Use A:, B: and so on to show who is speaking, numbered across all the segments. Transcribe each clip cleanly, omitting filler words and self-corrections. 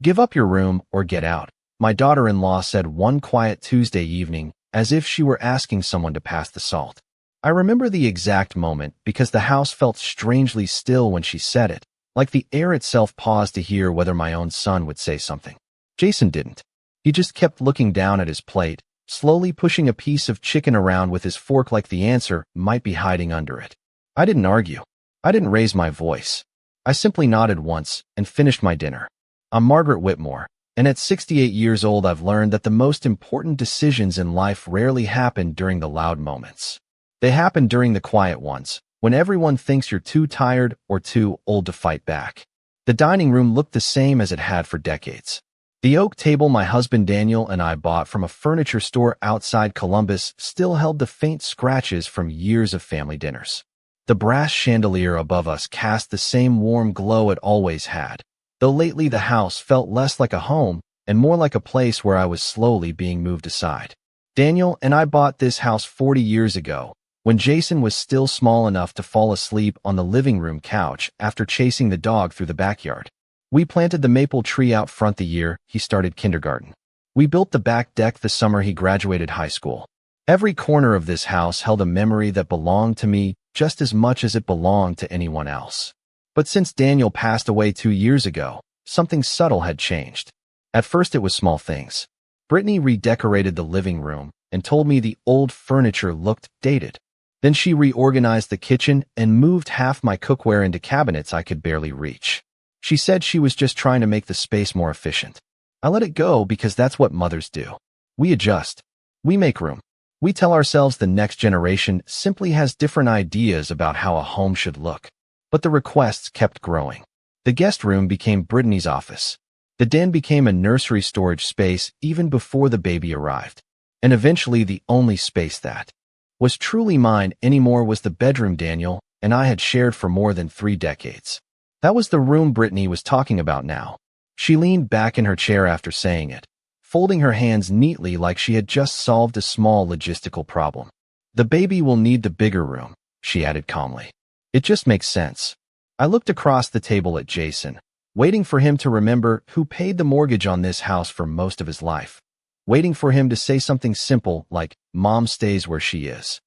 A: "Give up your room or get out," my daughter-in-law said one quiet Tuesday evening, as if she were asking someone to pass the salt. I remember the exact moment because the house felt strangely still when she said it, like the air itself paused to hear whether my own son would say something. Jason didn't. He just kept looking down at his plate, slowly pushing a piece of chicken around with his fork like the answer might be hiding under it. I didn't argue. I didn't raise my voice. I simply nodded once and finished my dinner. I'm Margaret Whitmore, and at 68 years old I've learned that the most important decisions in life rarely happen during the loud moments. They happen during the quiet ones, when everyone thinks you're too tired or too old to fight back. The dining room looked the same as it had for decades. The oak table my husband Daniel and I bought from a furniture store outside Columbus still held the faint scratches from years of family dinners. The brass chandelier above us cast the same warm glow it always had, though lately the house felt less like a home and more like a place where I was slowly being moved aside. Daniel and I bought this house 40 years ago, when Jason was still small enough to fall asleep on the living room couch after chasing the dog through the backyard. We planted the maple tree out front the year he started kindergarten. We built the back deck the summer he graduated high school. Every corner of this house held a memory that belonged to me just as much as it belonged to anyone else. But since Daniel passed away 2 years ago, something subtle had changed. At first it was small things. Brittany redecorated the living room and told me the old furniture looked dated. Then she reorganized the kitchen and moved half my cookware into cabinets I could barely reach. She said she was just trying to make the space more efficient. I let it go because that's what mothers do. We adjust. We make room. We tell ourselves the next generation simply has different ideas about how a home should look. But the requests kept growing. The guest room became Brittany's office. The den became a nursery storage space even before the baby arrived. And eventually the only space that was truly mine anymore was the bedroom Daniel and I had shared for more than 3 decades. That was the room Brittany was talking about now. She leaned back in her chair after saying it, folding her hands neatly like she had just solved a small logistical problem. "The baby will need the bigger room," she added calmly. "It just makes sense." I looked across the table at Jason, waiting for him to remember who paid the mortgage on this house for most of his life, waiting for him to say something simple like, "Mom stays where she is."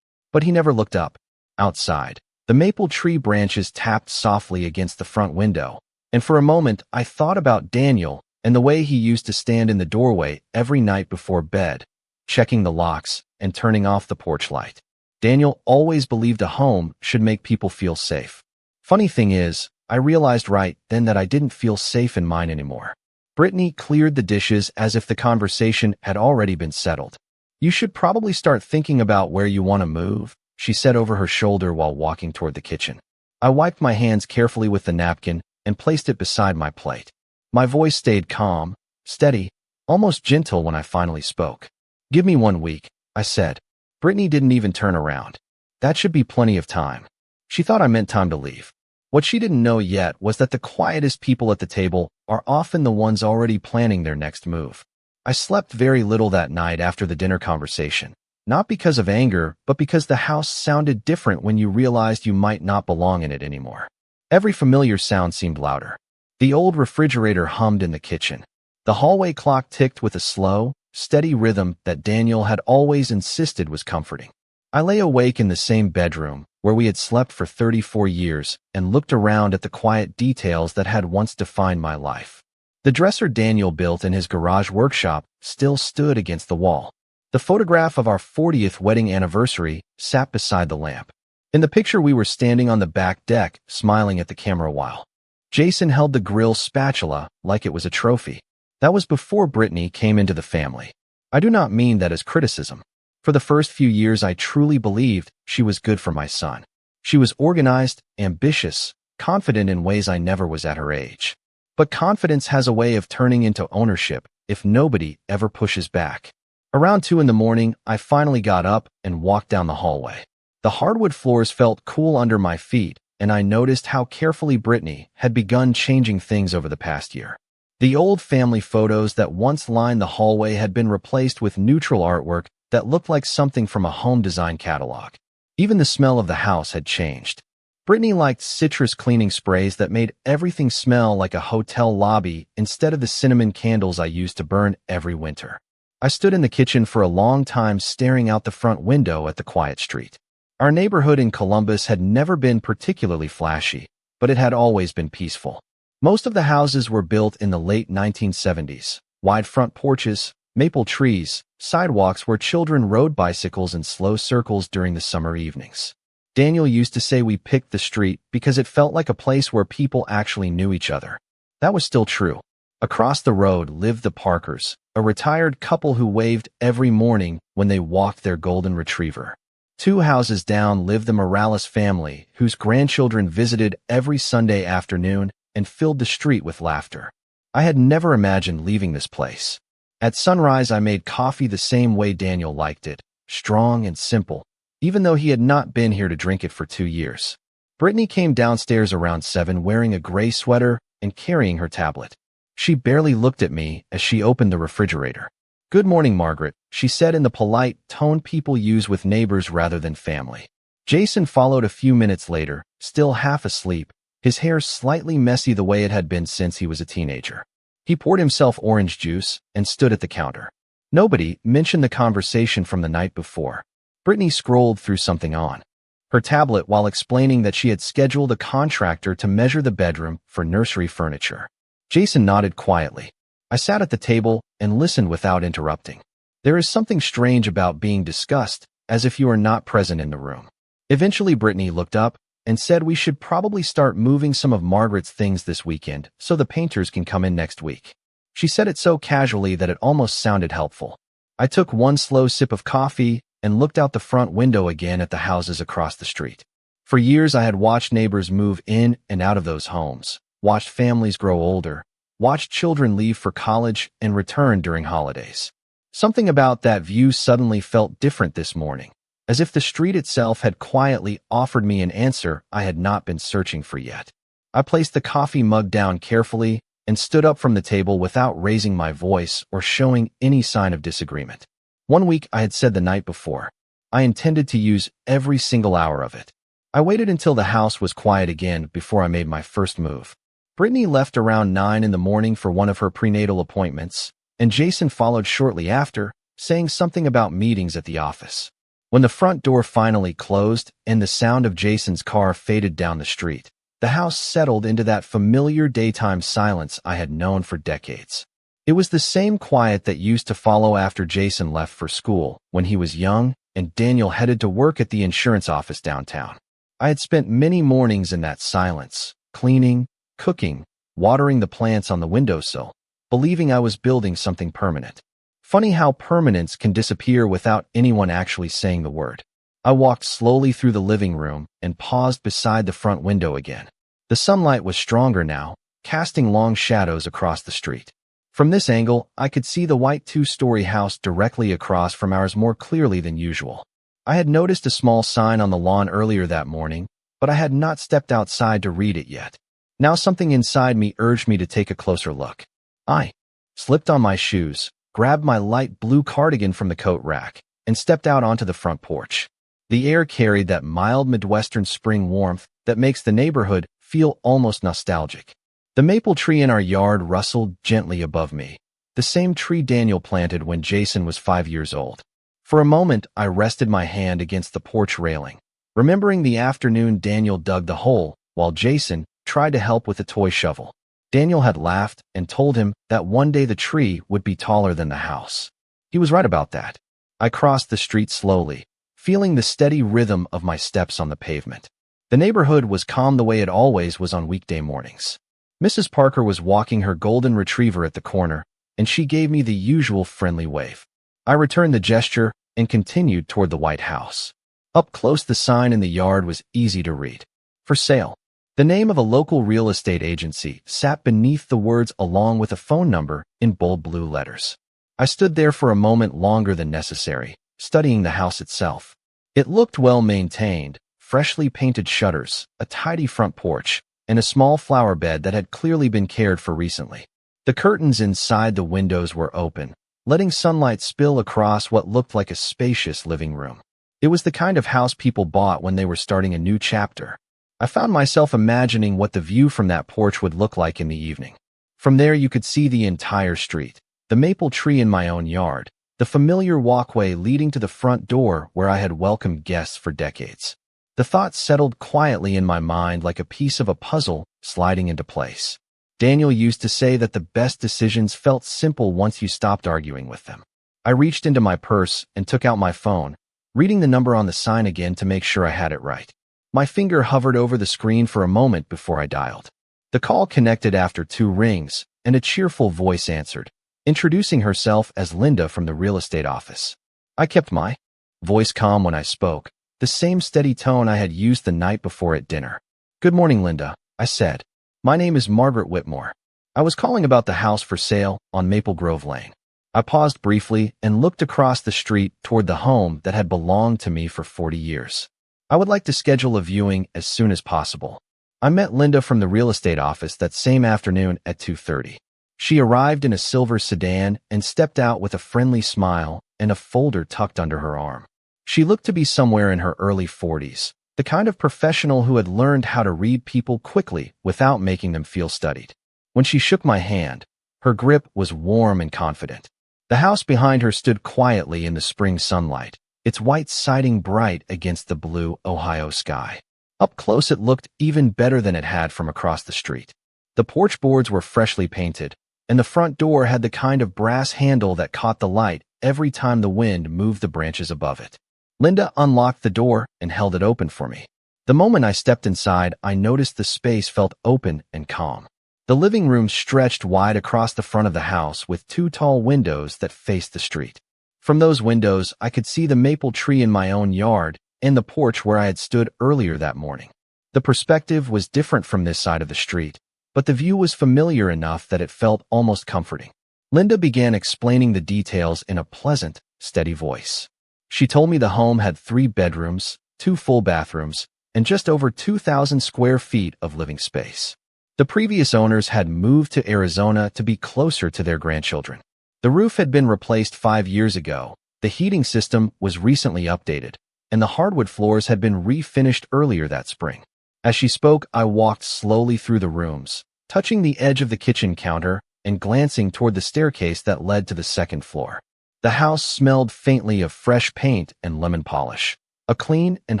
A: But he never looked up. Outside, the maple tree branches tapped softly against the front window, and for a moment I thought about Daniel and the way he used to stand in the doorway every night before bed, checking the locks and turning off the porch light. Daniel always believed a home should make people feel safe. Funny thing is, I realized right then that I didn't feel safe in mine anymore. Brittany cleared the dishes as if the conversation had already been settled. "You should probably start thinking about where you want to move," she said over her shoulder while walking toward the kitchen. I wiped my hands carefully with the napkin and placed it beside my plate. My voice stayed calm, steady, almost gentle when I finally spoke. "Give me 1 week," I said. Brittany didn't even turn around. That should be plenty of time. She thought I meant time to leave. What she didn't know yet was that the quietest people at the table are often the ones already planning their next move. I slept very little that night after the dinner conversation. Not because of anger, but because the house sounded different when you realized you might not belong in it anymore. Every familiar sound seemed louder. The old refrigerator hummed in the kitchen. The hallway clock ticked with a slow, steady rhythm that Daniel had always insisted was comforting. I lay awake in the same bedroom, where we had slept for 34 years, and looked around at the quiet details that had once defined my life. The dresser Daniel built in his garage workshop still stood against the wall. The photograph of our 40th wedding anniversary sat beside the lamp. In the picture we were standing on the back deck, smiling at the camera while Jason held the grill spatula like it was a trophy. That was before Brittany came into the family. I do not mean that as criticism. For the first few years I truly believed she was good for my son. She was organized, ambitious, confident in ways I never was at her age. But confidence has a way of turning into ownership if nobody ever pushes back. Around 2 in the morning, I finally got up and walked down the hallway. The hardwood floors felt cool under my feet, and I noticed how carefully Brittany had begun changing things over the past year. The old family photos that once lined the hallway had been replaced with neutral artwork that looked like something from a home design catalog. Even the smell of the house had changed. Brittany liked citrus cleaning sprays that made everything smell like a hotel lobby instead of the cinnamon candles I used to burn every winter. I stood in the kitchen for a long time staring out the front window at the quiet street. Our neighborhood in Columbus had never been particularly flashy, but it had always been peaceful. Most of the houses were built in the late 1970s. Wide front porches, maple trees, sidewalks where children rode bicycles in slow circles during the summer evenings. Daniel used to say we picked the street because it felt like a place where people actually knew each other. That was still true. Across the road lived the Parkers, a retired couple who waved every morning when they walked their golden retriever. 2 houses down lived the Morales family, whose grandchildren visited every Sunday afternoon and filled the street with laughter. I had never imagined leaving this place. At sunrise, I made coffee the same way Daniel liked it, strong and simple, even though he had not been here to drink it for 2 years. Brittany came downstairs around 7 wearing a gray sweater and carrying her tablet. She barely looked at me as she opened the refrigerator. "Good morning, Margaret," she said in the polite tone people use with neighbors rather than family. Jason followed a few minutes later, still half asleep, his hair slightly messy the way it had been since he was a teenager. He poured himself orange juice and stood at the counter. Nobody mentioned the conversation from the night before. Brittany scrolled through something on her tablet while explaining that she had scheduled a contractor to measure the bedroom for nursery furniture. Jason nodded quietly. I sat at the table and listened without interrupting. There is something strange about being discussed, as if you are not present in the room. Eventually, Brittany looked up and said we should probably start moving some of Margaret's things this weekend so the painters can come in next week. She said it so casually that it almost sounded helpful. I took one slow sip of coffee and looked out the front window again at the houses across the street. For years, I had watched neighbors move in and out of those homes, watched families grow older, watched children leave for college and return during holidays. Something about that view suddenly felt different this morning, as if the street itself had quietly offered me an answer I had not been searching for yet. I placed the coffee mug down carefully and stood up from the table without raising my voice or showing any sign of disagreement. One week, I had said the night before, I intended to use every single hour of it. I waited until the house was quiet again before I made my first move. Brittany left around 9 in the morning for one of her prenatal appointments, and Jason followed shortly after, saying something about meetings at the office. When the front door finally closed and the sound of Jason's car faded down the street, the house settled into that familiar daytime silence I had known for decades. It was the same quiet that used to follow after Jason left for school when he was young and Daniel headed to work at the insurance office downtown. I had spent many mornings in that silence, cleaning, cooking, watering the plants on the windowsill, believing I was building something permanent. Funny how permanence can disappear without anyone actually saying the word. I walked slowly through the living room and paused beside the front window again. The sunlight was stronger now, casting long shadows across the street. From this angle, I could see the white 2-story house directly across from ours more clearly than usual. I had noticed a small sign on the lawn earlier that morning, but I had not stepped outside to read it yet. Now something inside me urged me to take a closer look. I slipped on my shoes, grabbed my light blue cardigan from the coat rack, and stepped out onto the front porch. The air carried that mild Midwestern spring warmth that makes the neighborhood feel almost nostalgic. The maple tree in our yard rustled gently above me, the same tree Daniel planted when Jason was 5 years old. For a moment, I rested my hand against the porch railing, remembering the afternoon Daniel dug the hole while Jason tried to help with a toy shovel. Daniel had laughed and told him that one day the tree would be taller than the house. He was right about that. I crossed the street slowly, feeling the steady rhythm of my steps on the pavement. The neighborhood was calm the way it always was on weekday mornings. Mrs. Parker was walking her golden retriever at the corner, and she gave me the usual friendly wave. I returned the gesture and continued toward the White House. Up close, the sign in the yard was easy to read. For sale. The name of a local real estate agency sat beneath the words along with a phone number in bold blue letters. I stood there for a moment longer than necessary, studying the house itself. It looked well maintained, freshly painted shutters, a tidy front porch, and a small flower bed that had clearly been cared for recently. The curtains inside the windows were open, letting sunlight spill across what looked like a spacious living room. It was the kind of house people bought when they were starting a new chapter. I found myself imagining what the view from that porch would look like in the evening. From there you could see the entire street, the maple tree in my own yard, the familiar walkway leading to the front door where I had welcomed guests for decades. The thought settled quietly in my mind like a piece of a puzzle sliding into place. Daniel used to say that the best decisions felt simple once you stopped arguing with them. I reached into my purse and took out my phone, reading the number on the sign again to make sure I had it right. My finger hovered over the screen for a moment before I dialed. The call connected after 2 rings, and a cheerful voice answered, introducing herself as Linda from the real estate office. I kept my voice calm when I spoke, the same steady tone I had used the night before at dinner. "Good morning, Linda," I said. "My name is Margaret Whitmore. I was calling about the house for sale on Maple Grove Lane." I paused briefly and looked across the street toward the home that had belonged to me for 40 years. "I would like to schedule a viewing as soon as possible." I met Linda from the real estate office that same afternoon at 2:30. She arrived in a silver sedan and stepped out with a friendly smile and a folder tucked under her arm. She looked to be somewhere in her early 40s, the kind of professional who had learned how to read people quickly without making them feel studied. When she shook my hand, her grip was warm and confident. The house behind her stood quietly in the spring sunlight, its white siding bright against the blue Ohio sky. Up close it looked even better than it had from across the street. The porch boards were freshly painted, and the front door had the kind of brass handle that caught the light every time the wind moved the branches above it. Linda unlocked the door and held it open for me. The moment I stepped inside, I noticed the space felt open and calm. The living room stretched wide across the front of the house with 2 tall windows that faced the street. From those windows, I could see the maple tree in my own yard and the porch where I had stood earlier that morning. The perspective was different from this side of the street, but the view was familiar enough that it felt almost comforting. Linda began explaining the details in a pleasant, steady voice. She told me the home had 3 bedrooms, 2 full bathrooms, and just over 2,000 square feet of living space. The previous owners had moved to Arizona to be closer to their grandchildren. The roof had been replaced 5 years ago, the heating system was recently updated, and the hardwood floors had been refinished earlier that spring. As she spoke, I walked slowly through the rooms, touching the edge of the kitchen counter and glancing toward the staircase that led to the 2nd floor. The house smelled faintly of fresh paint and lemon polish, a clean and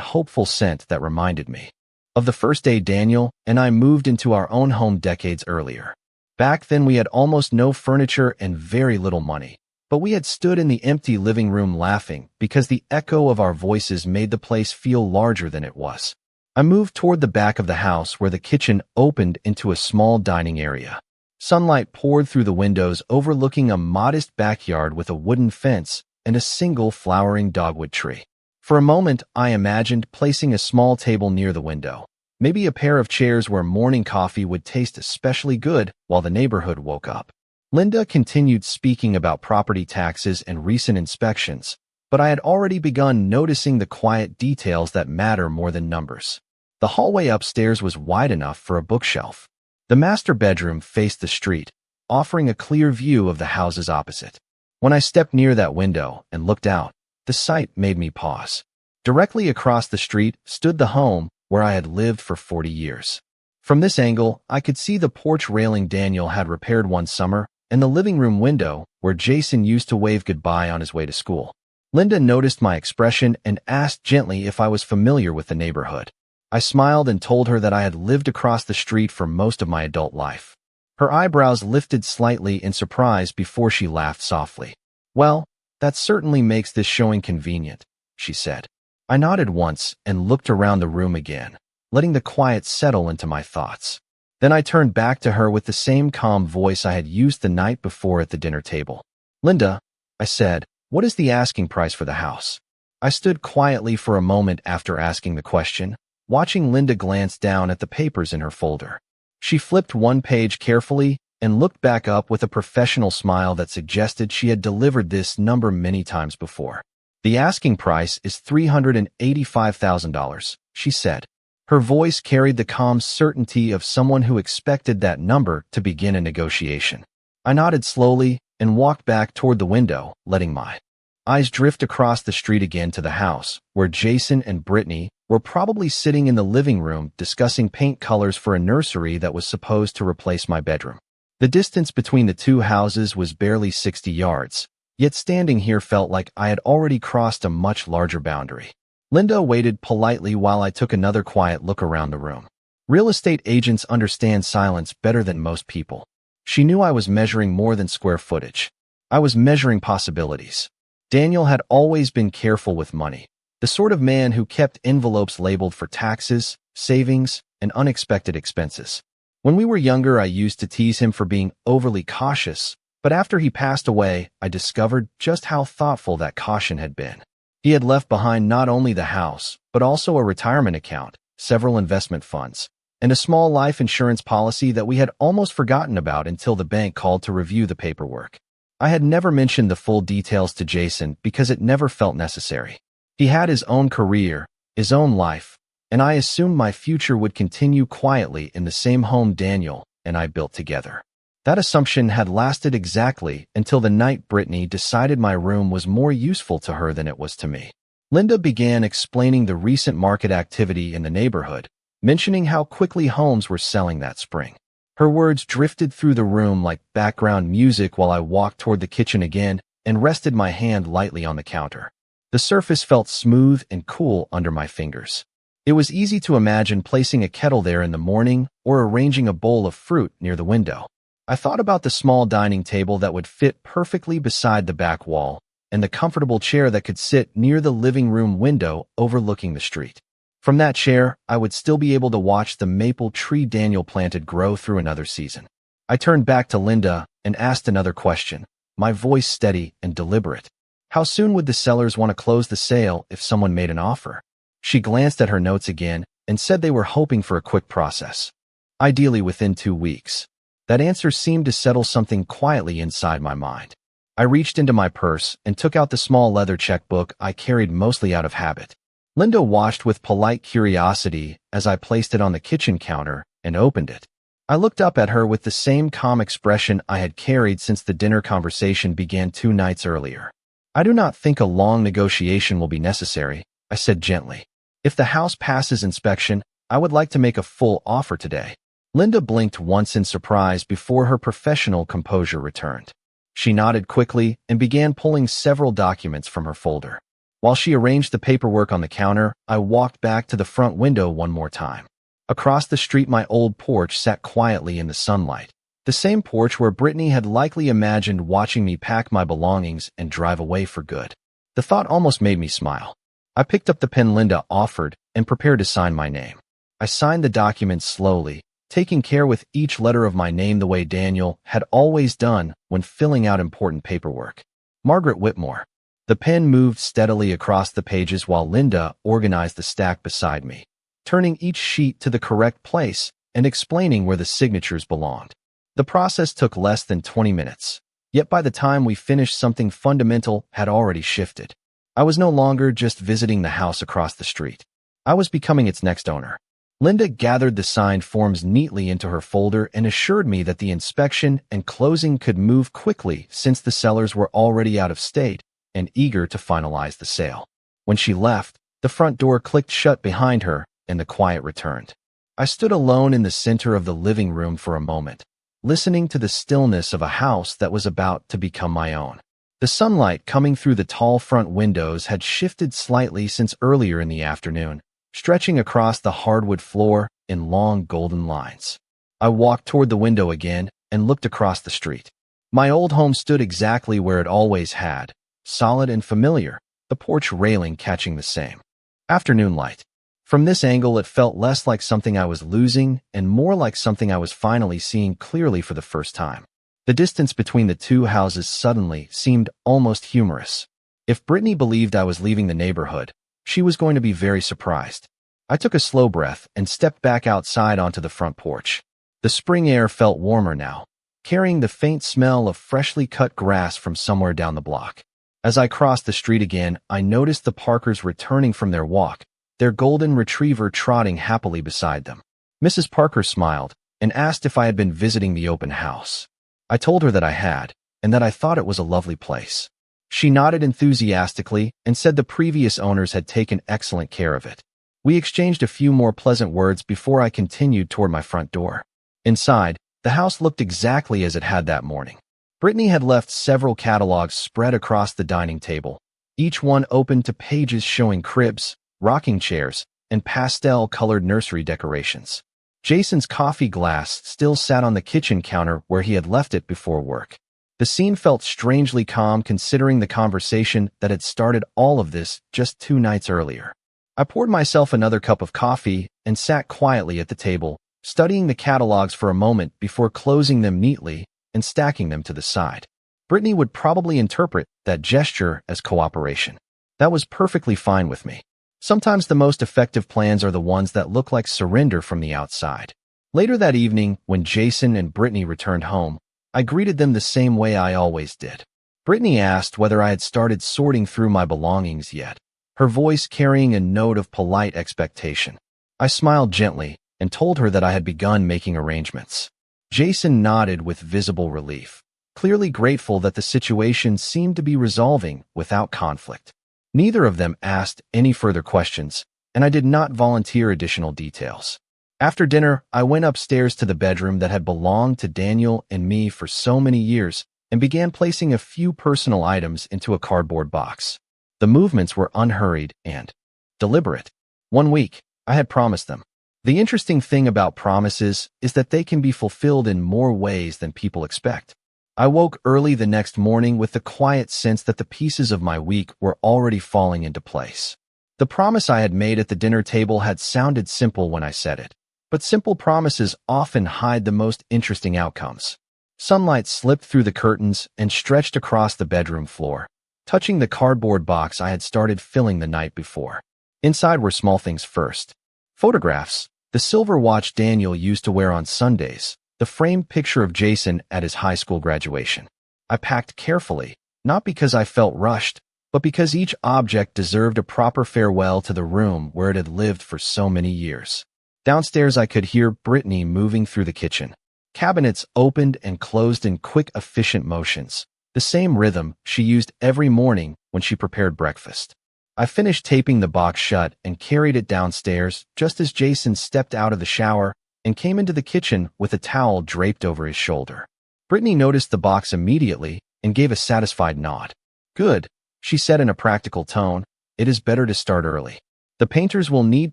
A: hopeful scent that reminded me of the first day Daniel and I moved into our own home decades earlier. Back then we had almost no furniture and very little money, but we had stood in the empty living room laughing because the echo of our voices made the place feel larger than it was. I moved toward the back of the house where the kitchen opened into a small dining area. Sunlight poured through the windows overlooking a modest backyard with a wooden fence and a single flowering dogwood tree. For a moment, I imagined placing a small table near the window, maybe a pair of chairs where morning coffee would taste especially good while the neighborhood woke up. Linda continued speaking about property taxes and recent inspections, but I had already begun noticing the quiet details that matter more than numbers. The hallway upstairs was wide enough for a bookshelf. The master bedroom faced the street, offering a clear view of the houses opposite. When I stepped near that window and looked out, the sight made me pause. Directly across the street stood the home where I had lived for 40 years. From this angle, I could see the porch railing Daniel had repaired one summer and the living room window where Jason used to wave goodbye on his way to school. Linda noticed my expression and asked gently if I was familiar with the neighborhood. I smiled and told her that I had lived across the street for most of my adult life. Her eyebrows lifted slightly in surprise before she laughed softly. "Well, that certainly makes this showing convenient," she said. I nodded once and looked around the room again, letting the quiet settle into my thoughts. Then I turned back to her with the same calm voice I had used the night before at the dinner table. "Linda," I said, "what is the asking price for the house?" I stood quietly for a moment after asking the question, watching Linda glance down at the papers in her folder. She flipped one page carefully and looked back up with a professional smile that suggested she had delivered this number many times before. "The asking price is $385,000, she said. Her voice carried the calm certainty of someone who expected that number to begin a negotiation. I nodded slowly and walked back toward the window, letting my eyes drift across the street again to the house, where Jason and Brittany were probably sitting in the living room discussing paint colors for a nursery that was supposed to replace my bedroom. The distance between the two houses was barely 60 yards, yet standing here felt like I had already crossed a much larger boundary. Linda waited politely while I took another quiet look around the room. Real estate agents understand silence better than most people. She knew I was measuring more than square footage. I was measuring possibilities. Daniel had always been careful with money, the sort of man who kept envelopes labeled for taxes, savings, and unexpected expenses. When we were younger, I used to tease him for being overly cautious, but after he passed away, I discovered just how thoughtful that caution had been. He had left behind not only the house, but also a retirement account, several investment funds, and a small life insurance policy that we had almost forgotten about until the bank called to review the paperwork. I had never mentioned the full details to Jason because it never felt necessary. He had his own career, his own life, and I assumed my future would continue quietly in the same home Daniel and I built together. That assumption had lasted exactly until the night Brittany decided my room was more useful to her than it was to me. Linda began explaining the recent market activity in the neighborhood, mentioning how quickly homes were selling that spring. Her words drifted through the room like background music while I walked toward the kitchen again and rested my hand lightly on the counter. The surface felt smooth and cool under my fingers. It was easy to imagine placing a kettle there in the morning or arranging a bowl of fruit near the window. I thought about the small dining table that would fit perfectly beside the back wall and the comfortable chair that could sit near the living room window overlooking the street. From that chair, I would still be able to watch the maple tree Daniel planted grow through another season. I turned back to Linda and asked another question, my voice steady and deliberate. How soon would the sellers want to close the sale if someone made an offer? She glanced at her notes again and said they were hoping for a quick process. Ideally within 2 weeks. That answer seemed to settle something quietly inside my mind. I reached into my purse and took out the small leather checkbook I carried mostly out of habit. Linda watched with polite curiosity as I placed it on the kitchen counter and opened it. I looked up at her with the same calm expression I had carried since the dinner conversation began 2 nights earlier. I do not think a long negotiation will be necessary, I said gently. If the house passes inspection, I would like to make a full offer today. Linda blinked once in surprise before her professional composure returned. She nodded quickly and began pulling several documents from her folder. While she arranged the paperwork on the counter, I walked back to the front window one more time. Across the street, my old porch sat quietly in the sunlight. The same porch where Brittany had likely imagined watching me pack my belongings and drive away for good. The thought almost made me smile. I picked up the pen Linda offered and prepared to sign my name. I signed the documents slowly, taking care with each letter of my name the way Daniel had always done when filling out important paperwork. Margaret Whitmore. The pen moved steadily across the pages while Linda organized the stack beside me, turning each sheet to the correct place and explaining where the signatures belonged. The process took less than 20 minutes, yet by the time we finished, something fundamental had already shifted. I was no longer just visiting the house across the street. I was becoming its next owner. Linda gathered the signed forms neatly into her folder and assured me that the inspection and closing could move quickly since the sellers were already out of state and eager to finalize the sale. When she left, the front door clicked shut behind her and the quiet returned. I stood alone in the center of the living room for a moment, listening to the stillness of a house that was about to become my own. The sunlight coming through the tall front windows had shifted slightly since earlier in the afternoon, stretching across the hardwood floor in long golden lines. I walked toward the window again and looked across the street. My old home stood exactly where it always had, solid and familiar, the porch railing catching the same afternoon light. From this angle, it felt less like something I was losing and more like something I was finally seeing clearly for the first time. The distance between the two houses suddenly seemed almost humorous. If Brittany believed I was leaving the neighborhood, she was going to be very surprised. I took a slow breath and stepped back outside onto the front porch. The spring air felt warmer now, carrying the faint smell of freshly cut grass from somewhere down the block. As I crossed the street again, I noticed the Parkers returning from their walk, their golden retriever trotting happily beside them. Mrs. Parker smiled and asked if I had been visiting the open house. I told her that I had, and that I thought it was a lovely place. She nodded enthusiastically and said the previous owners had taken excellent care of it. We exchanged a few more pleasant words before I continued toward my front door. Inside, the house looked exactly as it had that morning. Brittany had left several catalogs spread across the dining table, each one open to pages showing cribs, rocking chairs, and pastel-colored nursery decorations. Jason's coffee glass still sat on the kitchen counter where he had left it before work. The scene felt strangely calm considering the conversation that had started all of this just 2 nights earlier. I poured myself another cup of coffee and sat quietly at the table, studying the catalogs for a moment before closing them neatly and stacking them to the side. Brittany would probably interpret that gesture as cooperation. That was perfectly fine with me. Sometimes the most effective plans are the ones that look like surrender from the outside. Later that evening, when Jason and Brittany returned home, I greeted them the same way I always did. Brittany asked whether I had started sorting through my belongings yet, her voice carrying a note of polite expectation. I smiled gently and told her that I had begun making arrangements. Jason nodded with visible relief, clearly grateful that the situation seemed to be resolving without conflict. Neither of them asked any further questions, and I did not volunteer additional details. After dinner, I went upstairs to the bedroom that had belonged to Daniel and me for so many years and began placing a few personal items into a cardboard box. The movements were unhurried and deliberate. 1 week, I had promised them. The interesting thing about promises is that they can be fulfilled in more ways than people expect. I woke early the next morning with the quiet sense that the pieces of my week were already falling into place. The promise I had made at the dinner table had sounded simple when I said it, but simple promises often hide the most interesting outcomes. Sunlight slipped through the curtains and stretched across the bedroom floor, touching the cardboard box I had started filling the night before. Inside were small things first. Photographs, the silver watch Daniel used to wear on Sundays, the framed picture of Jason at his high school graduation. I packed carefully, not because I felt rushed, but because each object deserved a proper farewell to the room where it had lived for so many years. Downstairs I could hear Brittany moving through the kitchen. Cabinets opened and closed in quick, efficient motions, the same rhythm she used every morning when she prepared breakfast. I finished taping the box shut and carried it downstairs just as Jason stepped out of the shower and came into the kitchen with a towel draped over his shoulder. Brittany noticed the box immediately and gave a satisfied nod. "Good," she said in a practical tone. "It is better to start early. The painters will need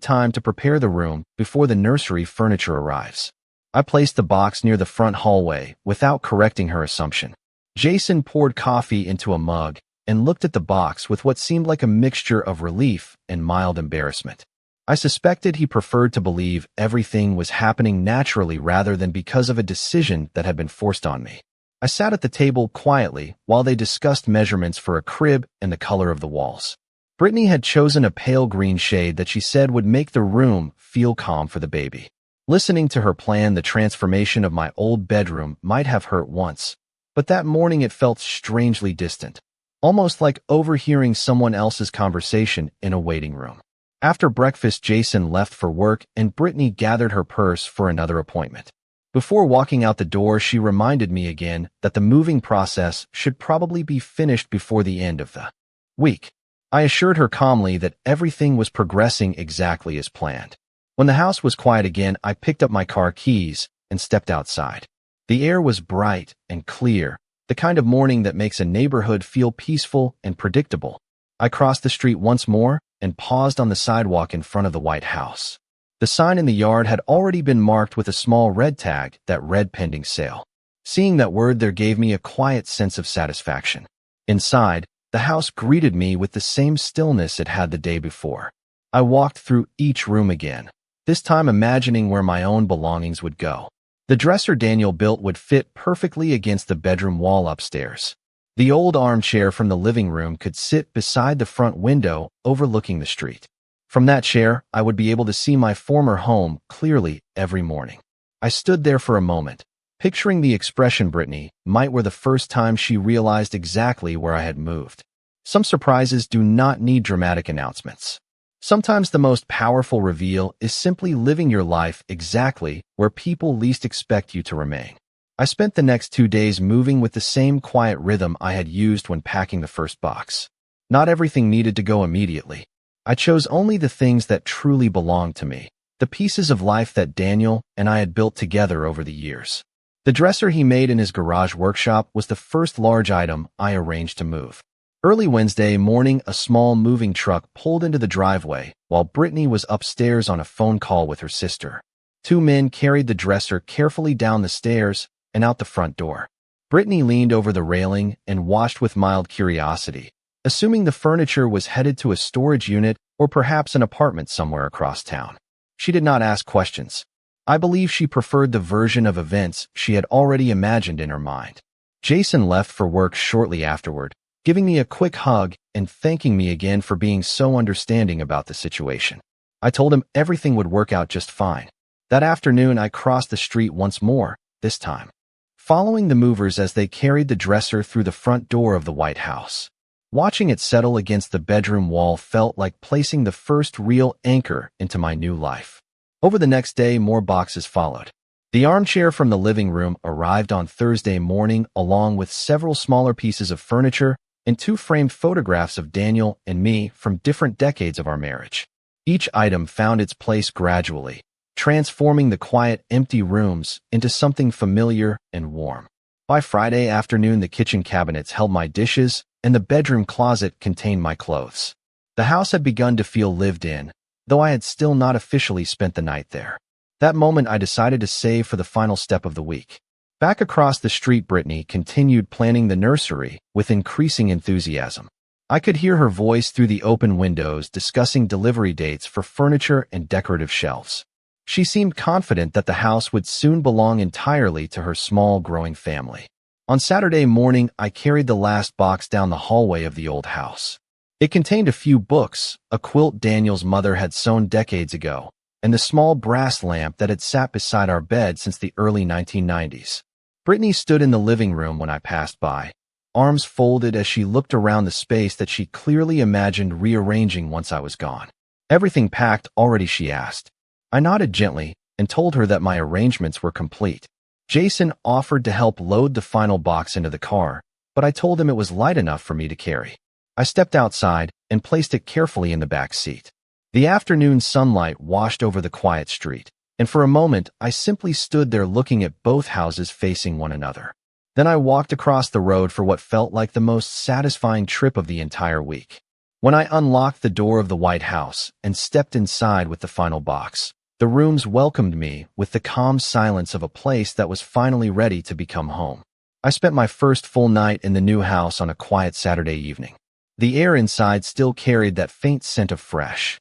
A: time to prepare the room before the nursery furniture arrives." I placed the box near the front hallway without correcting her assumption. Jason poured coffee into a mug and looked at the box with what seemed like a mixture of relief and mild embarrassment. I suspected he preferred to believe everything was happening naturally rather than because of a decision that had been forced on me. I sat at the table quietly while they discussed measurements for a crib and the color of the walls. Brittany had chosen a pale green shade that she said would make the room feel calm for the baby. Listening to her plan the transformation of my old bedroom might have hurt once, but that morning it felt strangely distant, almost like overhearing someone else's conversation in a waiting room. After breakfast, Jason left for work and Brittany gathered her purse for another appointment. Before walking out the door, she reminded me again that the moving process should probably be finished before the end of the week. I assured her calmly that everything was progressing exactly as planned. When the house was quiet again, I picked up my car keys and stepped outside. The air was bright and clear, the kind of morning that makes a neighborhood feel peaceful and predictable. I crossed the street once more and paused on the sidewalk in front of the White House. The sign in the yard had already been marked with a small red tag that read pending sale. Seeing that word there gave me a quiet sense of satisfaction. Inside, the house greeted me with the same stillness it had the day before. I walked through each room again, this time imagining where my own belongings would go. The dresser Daniel built would fit perfectly against the bedroom wall upstairs. The old armchair from the living room could sit beside the front window overlooking the street. From that chair, I would be able to see my former home clearly every morning. I stood there for a moment, picturing the expression Brittany might wear the first time she realized exactly where I had moved. Some surprises do not need dramatic announcements. Sometimes the most powerful reveal is simply living your life exactly where people least expect you to remain. I spent the next 2 days moving with the same quiet rhythm I had used when packing the first box. Not everything needed to go immediately. I chose only the things that truly belonged to me, the pieces of life that Daniel and I had built together over the years. The dresser he made in his garage workshop was the first large item I arranged to move. Early Wednesday morning, a small moving truck pulled into the driveway while Brittany was upstairs on a phone call with her sister. Two men carried the dresser carefully down the stairs and out the front door. Brittany leaned over the railing and watched with mild curiosity, assuming the furniture was headed to a storage unit or perhaps an apartment somewhere across town. She did not ask questions. I believe she preferred the version of events she had already imagined in her mind. Jason left for work shortly afterward, giving me a quick hug and thanking me again for being so understanding about the situation. I told him everything would work out just fine. That afternoon, I crossed the street once more, this time following the movers as they carried the dresser through the front door of the White House. Watching it settle against the bedroom wall felt like placing the first real anchor into my new life. Over the next day, more boxes followed. The armchair from the living room arrived on Thursday morning, along with several smaller pieces of furniture and two framed photographs of Daniel and me from different decades of our marriage. Each item found its place gradually, transforming the quiet, empty rooms into something familiar and warm. By Friday afternoon, the kitchen cabinets held my dishes, and the bedroom closet contained my clothes. The house had begun to feel lived in, though I had still not officially spent the night there. That moment, I decided to save for the final step of the week. Back across the street, Brittany continued planning the nursery with increasing enthusiasm. I could hear her voice through the open windows discussing delivery dates for furniture and decorative shelves. She seemed confident that the house would soon belong entirely to her small, growing family. On Saturday morning, I carried the last box down the hallway of the old house. It contained a few books, a quilt Daniel's mother had sewn decades ago, and the small brass lamp that had sat beside our bed since the early 1990s. Brittany stood in the living room when I passed by, arms folded as she looked around the space that she clearly imagined rearranging once I was gone. "Everything packed already?" she asked. I nodded gently and told her that my arrangements were complete. Jason offered to help load the final box into the car, but I told him it was light enough for me to carry. I stepped outside and placed it carefully in the back seat. The afternoon sunlight washed over the quiet street, and for a moment I simply stood there looking at both houses facing one another. Then I walked across the road for what felt like the most satisfying trip of the entire week. When I unlocked the door of the White House and stepped inside with the final box, the rooms welcomed me with the calm silence of a place that was finally ready to become home. I spent my first full night in the new house on a quiet Saturday evening. The air inside still carried that faint scent of fresh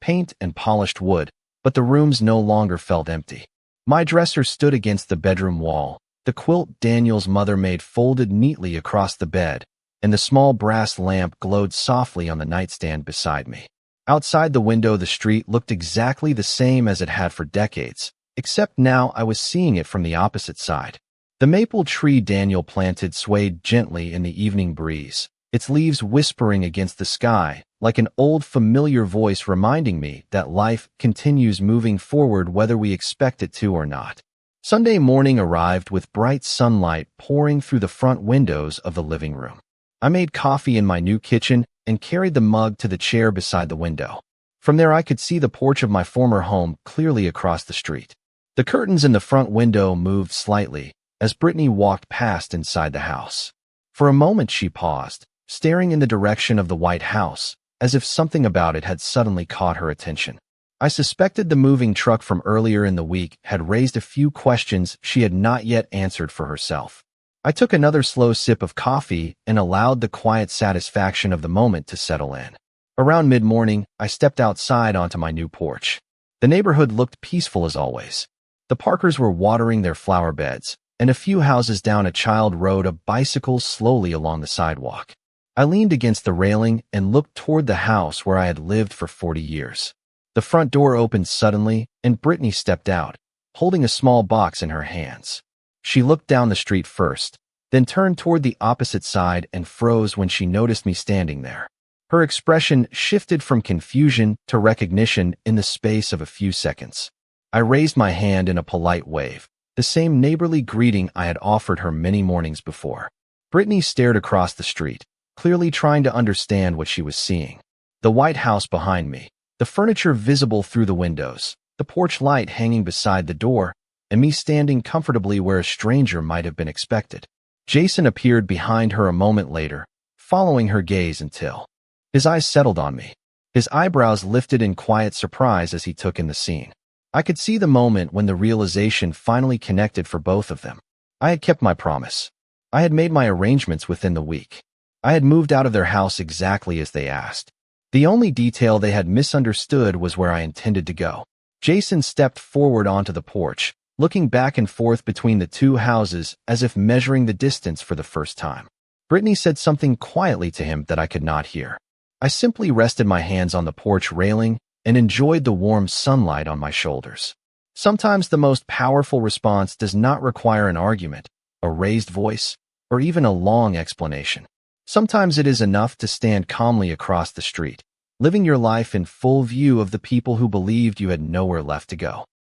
A: paint and polished wood, but the rooms no longer felt empty. My dresser stood against the bedroom wall, the quilt Daniel's mother made folded neatly across the bed, and the small brass lamp glowed softly on the nightstand beside me. Outside the window, the street looked exactly the same as it had for decades, except now I was seeing it from the opposite side. The maple tree Daniel planted swayed gently in the evening breeze, its leaves whispering against the sky, like an old familiar voice reminding me that life continues moving forward whether we expect it to or not. Sunday morning arrived with bright sunlight pouring through the front windows of the living room. I made coffee in my new kitchen and carried the mug to the chair beside the window. From there, I could see the porch of my former home clearly across the street. The curtains in the front window moved slightly as Brittany walked past inside the house. For a moment, she paused, staring in the direction of the White House, as if something about it had suddenly caught her attention. I suspected the moving truck from earlier in the week had raised a few questions she had not yet answered for herself. I took another slow sip of coffee and allowed the quiet satisfaction of the moment to settle in. Around mid-morning, I stepped outside onto my new porch. The neighborhood looked peaceful as always. The Parkers were watering their flower beds, and a few houses down a child rode a bicycle slowly along the sidewalk. I leaned against the railing and looked toward the house where I had lived for 40 years. The front door opened suddenly, and Brittany stepped out, holding a small box in her hands. She looked down the street first, then turned toward the opposite side and froze when she noticed me standing there. Her expression shifted from confusion to recognition in the space of a few seconds. I raised my hand in a polite wave, the same neighborly greeting I had offered her many mornings before. Brittany stared across the street, clearly trying to understand what she was seeing. The white house behind me, the furniture visible through the windows, the porch light hanging beside the door, and me standing comfortably where a stranger might have been expected. Jason appeared behind her a moment later, following her gaze until his eyes settled on me. His eyebrows lifted in quiet surprise as he took in the scene. I could see the moment when the realization finally connected for both of them. I had kept my promise. I had made my arrangements within the week. I had moved out of their house exactly as they asked. The only detail they had misunderstood was where I intended to go. Jason stepped forward onto the porch, looking back and forth between the two houses as if measuring the distance for the first time. Brittany said something quietly to him that I could not hear. I simply rested my hands on the porch railing and enjoyed the warm sunlight on my shoulders. Sometimes the most powerful response does not require an argument, a raised voice, or even a long explanation. Sometimes it is enough to stand calmly across the street, living your life in full view of the people who believed you had nowhere left to go.